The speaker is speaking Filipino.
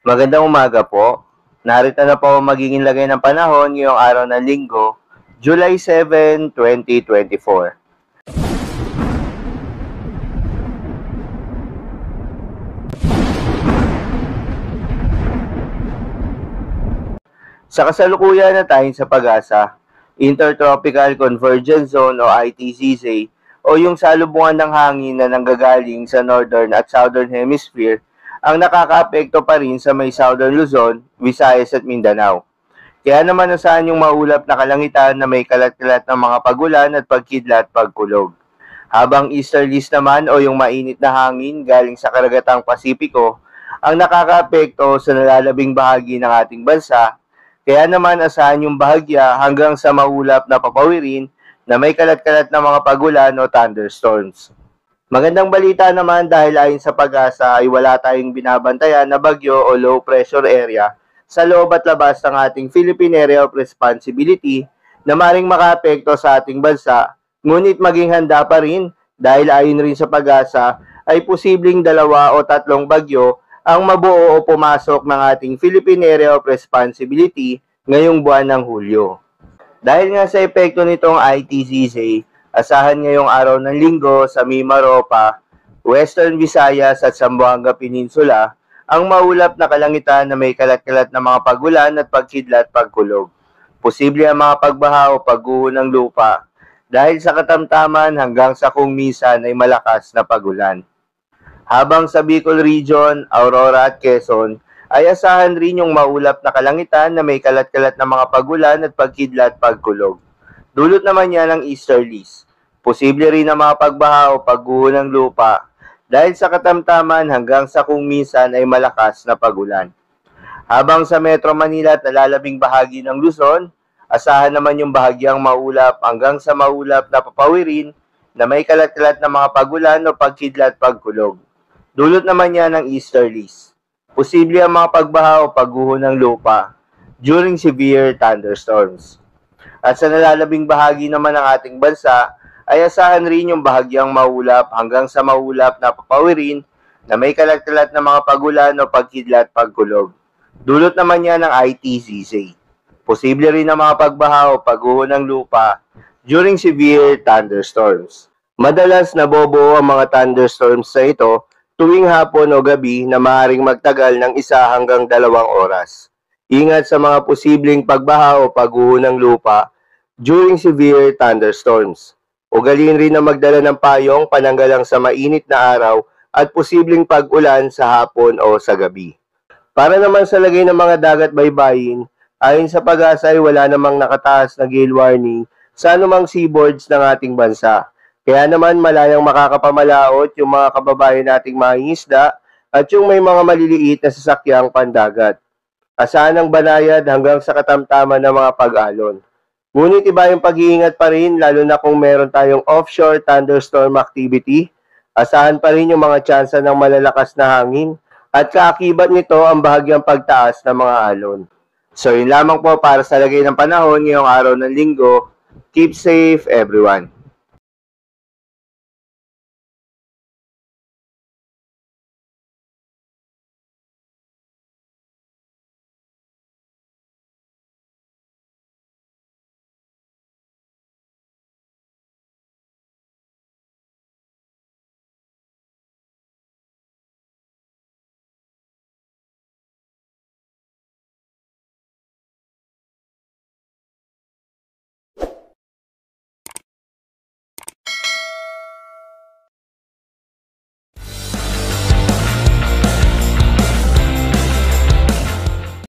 Magandang umaga po. Narito na po ang magiging lagay ng panahon ngayong araw ng Linggo, July 7, 2024. Sa kasalukuyan na tayo sa pag-asa, Intertropical Convergence Zone o ITCZ o yung salubungan ng hangin na nanggagaling sa Northern at Southern Hemisphere ang nakakaapekto pa rin sa may Southern Luzon, Visayas at Mindanao. Kaya naman nasaan yung maulap na kalangitan na may kalat-kalat ng mga pagulan at pagkidlat pagkulog. Habang easterlies naman o yung mainit na hangin galing sa karagatang Pasipiko ang nakakaapekto sa nalalabing bahagi ng ating bansa. Kaya naman asahan yung bahagya hanggang sa maulap na papawirin na may kalat-kalat na mga pagulan o thunderstorms. Magandang balita naman dahil ayon sa pag-asa ay wala tayong binabantayan na bagyo o low pressure area sa loob at labas ng ating Philippine Area of Responsibility na maring makaapekto sa ating bansa, ngunit maging handa pa rin dahil ayon rin sa pag-asa ay posibleng 2 o 3 bagyo ang mabuo o pumasok ng ating Philippine Area of Responsibility ngayong buwan ng Hulyo. Dahil nga sa epekto nitong ITCZ, asahan ngayong araw ng Linggo sa Mimaropa, Western Visayas at Zamboanga Peninsula ang maulap na kalangitan na may kalat-kalat na mga pagulan at pagkidlat pagkulog. Posible ang mga pagbaha o pagguho ng lupa dahil sa katamtaman hanggang sa kung minsan ay malakas na pagulan. Habang sa Bicol Region, Aurora at Quezon, ay asahan rin yung maulap na kalangitan na may kalat-kalat na mga pagulan at pagkidlat pagkulog. Dulot naman yan ng easterlies. Posible rin ang mga pagbaha o pagguho ng lupa dahil sa katamtaman hanggang sa kung minsan ay malakas na pagulan. Habang sa Metro Manila at nalalabing bahagi ng Luzon, asahan naman yung bahagyang maulap hanggang sa maulap na papawirin na may kalat-kalat na mga pagulan o pagkidlat pagkulog. Dulot naman yan ng easterlies. Posible ang mga pagbaha o pagguho ng lupa during severe thunderstorms. At sa nalalabing bahagi naman ng ating bansa, ay asahan rin yung bahagyang maulap hanggang sa maulap na papawirin na may kalat-kalat na mga pagulan o pagkidlat pagkulog. Dulot naman yan ng ITCZ. Posible rin ang mga pagbaha o pagguho ng lupa during severe thunderstorms. Madalas nabobuo ang mga thunderstorms sa ito tuwing hapon o gabi na maaaring magtagal ng 1 hanggang 2 oras. Ingat sa mga posibleng pagbaha o pagguho ng lupa during severe thunderstorms. Ugaliin rin na magdala ng payong pananggalang sa mainit na araw at posibleng pag-ulan sa hapon o sa gabi. Para naman sa lagay ng mga dagat baybayin, ayon sa pag-asa ay wala namang nakataas na gale warning sa anumang seaboards ng ating bansa. Kaya naman malayang makakapamalaot yung mga kababayan nating mangingisda at yung may mga maliliit na sasakyang pandagat. Asahan ang banayad hanggang sa katamtaman ng mga pag-alon. Ngunit iba yung pag-iingat pa rin lalo na kung meron tayong offshore thunderstorm activity. Asahan pa rin yung mga tsansa ng malalakas na hangin at kaakibat nito ang bahagyang pagtaas ng mga alon. So yun lamang po para sa lagay ng panahon ngayong araw ng Linggo. Keep safe everyone.